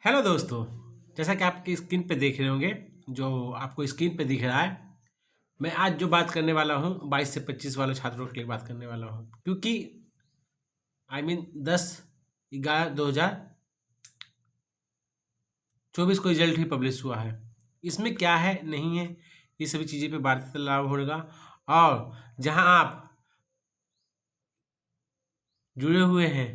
Hello दोस्तों। जैसा कि आपकी स्क्रीन पे देख रहे होंगे, जो आपको स्क्रीन पे दिख रहा है, मैं आज जो बात करने वाला हूँ 22 से 25 वाले छात्रों के लिए बात करने वाला हूँ, क्योंकि 10/11/2024 को रिजल्ट ही पब्लिश हुआ है। इसमें क्या है नहीं है, ये सभी चीज़ें पे वार्तालाप होगा। और जहाँ आप जुड़े हुए हैं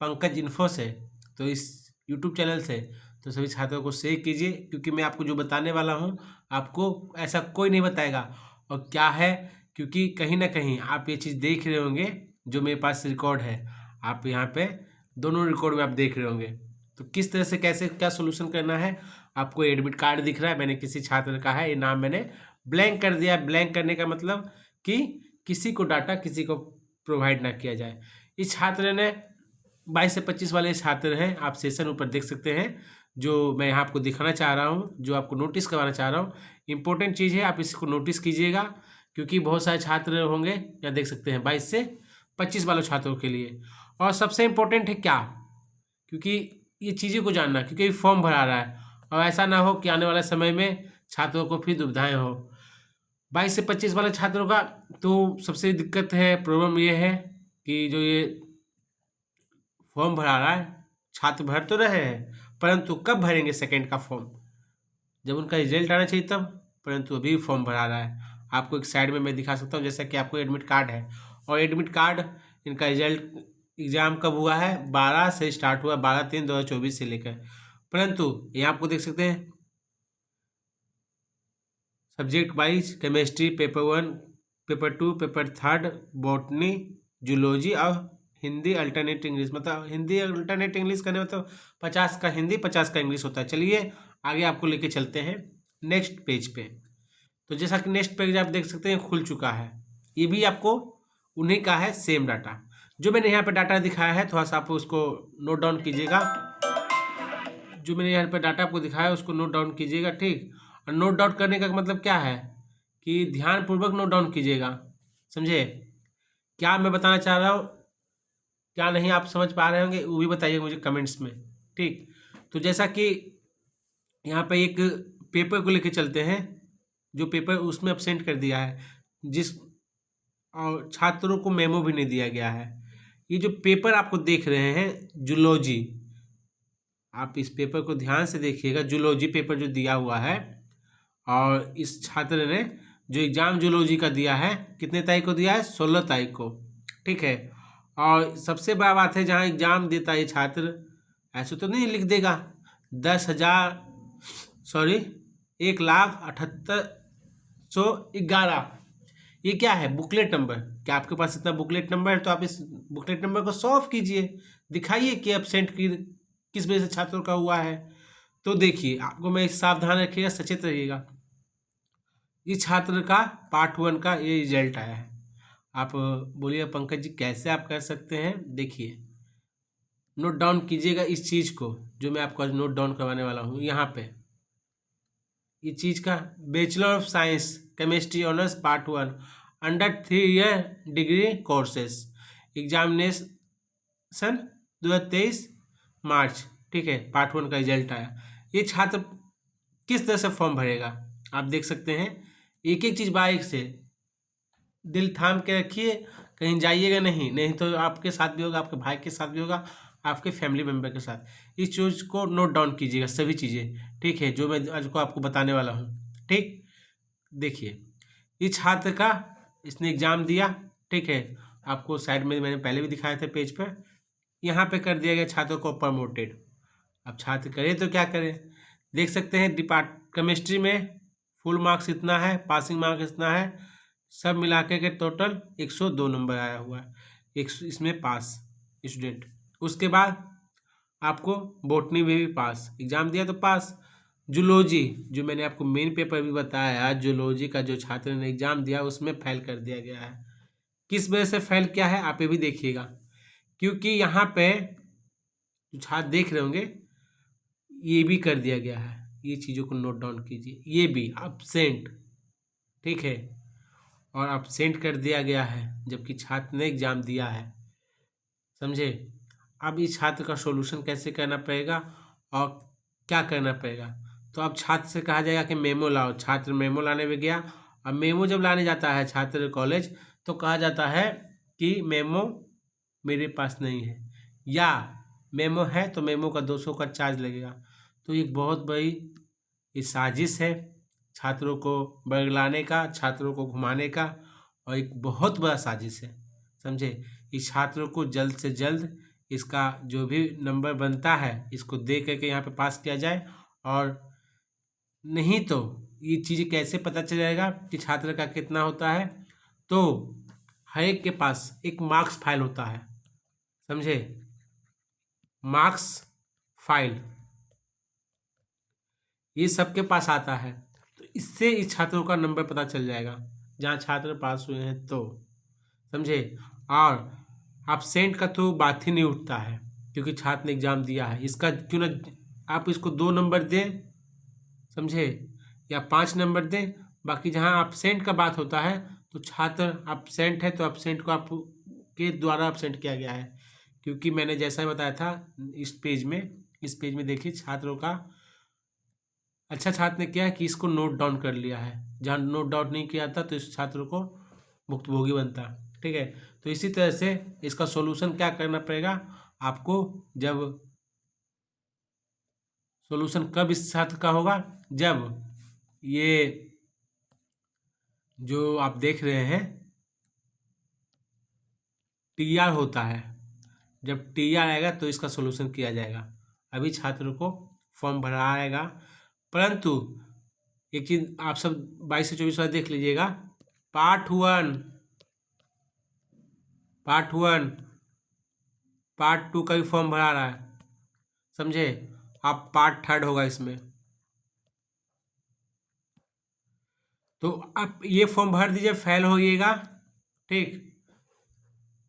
पंकज इन्फो से, तो इस यूट्यूब चैनल से, तो सभी छात्रों को शेयर कीजिए, क्योंकि मैं आपको जो बताने वाला हूँ आपको ऐसा कोई नहीं बताएगा। और क्या है, क्योंकि कहीं ना कहीं आप ये चीज़ देख रहे होंगे, जो मेरे पास रिकॉर्ड है, आप यहाँ पे दोनों रिकॉर्ड में आप देख रहे होंगे। तो किस तरह से कैसे क्या सोल्यूशन करना है, आपको एडमिट कार्ड दिख रहा है, मैंने किसी छात्र का है, ये नाम मैंने ब्लैंक कर दिया। ब्लैंक करने का मतलब कि किसी को डाटा किसी को प्रोवाइड ना किया जाए। इस छात्र ने 22 से 25 वाले छात्र हैं, आप सेशन ऊपर देख सकते हैं, जो मैं यहाँ आपको दिखाना चाह रहा हूँ, जो आपको नोटिस करवाना चाह रहा हूँ। इंपॉर्टेंट चीज़ है, आप इसको नोटिस कीजिएगा, क्योंकि बहुत सारे छात्र होंगे। यहाँ देख सकते हैं 22 से 25 वाले छात्रों के लिए। और सबसे इम्पोर्टेंट है क्या, क्योंकि ये चीज़ें को जानना, क्योंकि फॉर्म भरा रहा है, और ऐसा ना हो कि आने वाले समय में छात्रों को फिर दुविधाएं हो। 22 से 25 वाले छात्रों का तो सबसे दिक्कत है, प्रॉब्लम ये है कि जो ये फॉर्म भरा रहा है, छात्र भर तो रहे हैं, परंतु कब भरेंगे सेकंड का फॉर्म, जब उनका रिजल्ट आना चाहिए तब। परंतु अभी फॉर्म भरा रहा है। आपको एक साइड में मैं दिखा सकता हूँ, जैसा कि आपको एडमिट कार्ड है, और एडमिट कार्ड इनका रिजल्ट एग्ज़ाम कब हुआ है, 12 से स्टार्ट हुआ, 12/3/2024 से लेकर। परंतु यहाँ आपको देख सकते हैं subject wise chemistry paper 1, paper 2, paper 3, botany, zoology और हिंदी अल्टरनेट इंग्लिश। मतलब हिंदी अल्टरनेट इंग्लिश करने मतलब 50 का हिंदी 50 का इंग्लिश होता है। चलिए आगे आपको लेके चलते हैं नेक्स्ट पेज पे। तो जैसा कि नेक्स्ट पेज आप देख सकते हैं खुल चुका है, ये भी आपको उन्हीं का है, सेम डाटा जो मैंने यहाँ पे डाटा दिखाया है, थोड़ा सा आप उसको नोट डाउन कीजिएगा। जो मैंने यहाँ पे डाटा आपको दिखाया है उसको नोट डाउन कीजिएगा, ठीक। और नोट डाउन करने का मतलब क्या है कि ध्यानपूर्वक नोट डाउन कीजिएगा, समझे क्या मैं बताना चाह रहा हूँ। क्या नहीं आप समझ पा रहे होंगे वो भी बताइए मुझे कमेंट्स में, ठीक। तो जैसा कि यहाँ पे एक पेपर को लेके चलते हैं, जो पेपर उसमें अपसेंट कर दिया है, जिस और छात्रों को मेमो भी नहीं दिया गया है। ये जो पेपर आपको देख रहे हैं जूलॉजी, आप इस पेपर को ध्यान से देखिएगा, जूलॉजी पेपर जो दिया हुआ है, और इस छात्र ने जो एग्ज़ाम जूलॉजी का दिया है कितने तारीख को दिया है, 16 तारीख को, ठीक है। और सबसे बड़ा बात है, जहाँ एग्ज़ाम देता है ये छात्र, ऐसे तो नहीं लिख देगा 1,78,1,78,111। ये क्या है, बुकलेट नंबर। क्या आपके पास इतना बुकलेट नंबर है, तो आप इस बुकलेट नंबर को सॉल्व कीजिए, दिखाइए कि एब्सेंट की किस वजह से छात्रों का हुआ है। तो देखिए, आपको मैं सावधान रखिएगा, सचेत रहिएगा। इस छात्र का पार्ट 1 का ये रिजल्ट आया है। आप बोलिए पंकज जी कैसे आप कर सकते हैं, देखिए नोट डाउन कीजिएगा इस चीज़ को, जो मैं आपको आज नोट डाउन करवाने वाला हूँ। यहाँ पे ये चीज़ का bachelor of science chemistry honours part 1 under 3 year degree courses examination 2023 मार्च, ठीक है, पार्ट 1 का रिजल्ट आया। ये छात्र किस तरह से फॉर्म भरेगा आप देख सकते हैं। एक एक चीज़ बारीक से दिल थाम के रखिए, कहीं जाइएगा नहीं, नहीं तो आपके साथ भी होगा, आपके भाई के साथ भी होगा, आपके फैमिली मेम्बर के साथ। इस चीज़ को नोट डाउन कीजिएगा सभी चीज़ें, ठीक है, जो मैं आज को आपको बताने वाला हूँ, ठीक। देखिए इस छात्र का, इसने एग्ज़ाम दिया, ठीक है, आपको साइड में मैंने पहले भी दिखाया था पेज पर। यहाँ पे कर दिया गया छात्र को प्रमोटेड। अब छात्र करे तो क्या करें, देख सकते हैं केमिस्ट्री में फुल मार्क्स इतना है, पासिंग मार्क्स इतना है, सब मिला के टोटल 102 नंबर आया हुआ है, इसमें पास स्टूडेंट। उसके बाद आपको बॉटनी में भी पास, एग्ज़ाम दिया तो पास। जूलॉजी, जो मैंने आपको मेन पेपर भी बताया, जूलॉजी का जो छात्र ने एग्ज़ाम दिया उसमें फेल कर दिया गया है। किस वजह से फेल किया है आप ये भी देखिएगा, क्योंकि यहाँ पे जो छात्र देख रहे होंगे ये भी कर दिया गया है, ये चीज़ों को नोट डाउन कीजिए, ये भी अपसेंट, ठीक है, और अपसेंट कर दिया गया है जबकि छात्र ने एग्ज़ाम दिया है, समझे। अब इस छात्र का सॉल्यूशन कैसे करना पड़ेगा और क्या करना पड़ेगा। तो अब छात्र से कहा जाएगा कि मेमो लाओ, छात्र मेमो लाने में गया। अब मेमो जब लाने जाता है छात्र कॉलेज, तो कहा जाता है कि मेमो मेरे पास नहीं है, या मेमो है तो मेमो का 200 का चार्ज लगेगा। तो एक बहुत बड़ी ये साजिश है छात्रों को बरगलाने का, छात्रों को घुमाने का, और एक बहुत बड़ा साजिश है, समझे। इस छात्रों को जल्द से जल्द इसका जो भी नंबर बनता है इसको दे करके यहाँ पे पास किया जाए। और नहीं तो ये चीज़ कैसे पता चल जाएगा कि छात्र का कितना होता है। तो हर एक के पास एक मार्क्स फाइल होता है, समझे, मार्क्स फाइल ये सबके पास आता है। तो इससे इस छात्रों का नंबर पता चल जाएगा जहाँ छात्र पास हुए हैं, तो समझे। और एब्सेंट का तो बात ही नहीं उठता है, क्योंकि छात्र ने एग्जाम दिया है, इसका क्यों ना आप इसको 2 नंबर दें, समझे, या 5 नंबर दें। बाकी जहाँ एब्सेंट का बात होता है तो छात्र एब्सेंट है तो एब्सेंट को आप के द्वारा एब्सेंट किया गया है, क्योंकि मैंने जैसा बताया था इस पेज में देखिए छात्रों का अच्छा छात्र ने क्या है कि इसको नोट डाउन कर लिया है, जहाँ नोट डाउन नहीं किया था तो इस छात्र को भुक्तभोगी बनता, ठीक है। तो इसी तरह से इसका सॉल्यूशन क्या करना पड़ेगा आपको, जब सॉल्यूशन कब इस छात्र का होगा, जब ये जो आप देख रहे हैं टीआर होता है, जब टीआर आएगा तो इसका सॉल्यूशन किया जाएगा। अभी छात्र को फॉर्म भराएगा, परंतु एक चीज़ आप सब 22 से 24 वाला देख लीजिएगा। पार्ट वन पार्ट टू का भी फॉर्म भरा रहा है, समझे। आप पार्ट थर्ड होगा इसमें, तो आप ये फॉर्म भर दीजिए, फेल होइएगा, ठीक,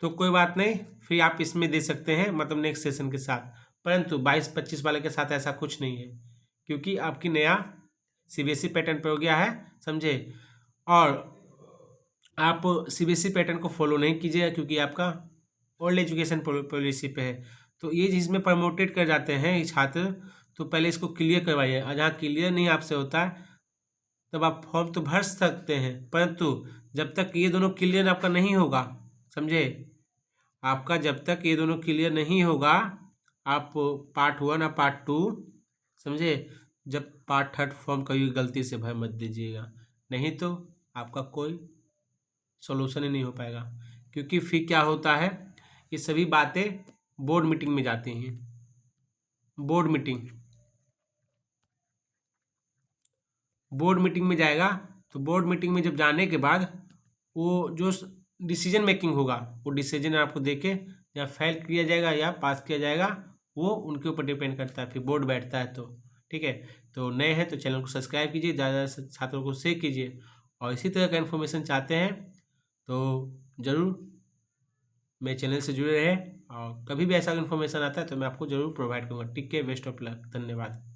तो कोई बात नहीं, फिर आप इसमें दे सकते हैं, मतलब नेक्स्ट सेशन के साथ। परंतु 22-25 वाले के साथ ऐसा कुछ नहीं है, क्योंकि आपकी नया सीबीएसई पैटर्न पे हो गया है, समझे। और आप सीबीएसई पैटर्न को फॉलो नहीं कीजिएगा, क्योंकि आपका ओल्ड एजुकेशन पॉलिसी पे है। तो ये जिसमें प्रमोटेड कर जाते हैं ये छात्र, तो पहले इसको क्लियर करवाइए, और जहाँ क्लियर नहीं आपसे होता है तब आप फॉर्म तो भर सकते हैं, परंतु जब तक ये दोनों क्लियर आपका नहीं होगा, समझे, आपका जब तक ये दोनों क्लियर नहीं होगा, आप पार्ट 1 और पार्ट 2, समझे, जब पार्ट थर्ड फॉर्म कभी गलती से भर मत दीजिएगा, नहीं तो आपका कोई सॉल्यूशन ही नहीं हो पाएगा। क्योंकि फिर क्या होता है, ये सभी बातें बोर्ड मीटिंग में जाती हैं, बोर्ड मीटिंग में जाएगा। तो बोर्ड मीटिंग में जब जाने के बाद वो जो डिसीजन मेकिंग होगा, वो डिसीजन आपको देके या फेल किया जाएगा या पास किया जाएगा, वो उनके ऊपर डिपेंड करता है, फिर बोर्ड बैठता है तो, ठीक है। तो नए हैं तो चैनल को सब्सक्राइब कीजिए, ज़्यादा से छात्रों को शेयर कीजिए, और इसी तरह का इन्फॉर्मेशन चाहते हैं तो ज़रूर मेरे चैनल से जुड़े रहे, और कभी भी ऐसा इन्फॉर्मेशन आता है तो मैं आपको ज़रूर प्रोवाइड करूँगा। टिक के बेस्ट ऑफ लक, धन्यवाद।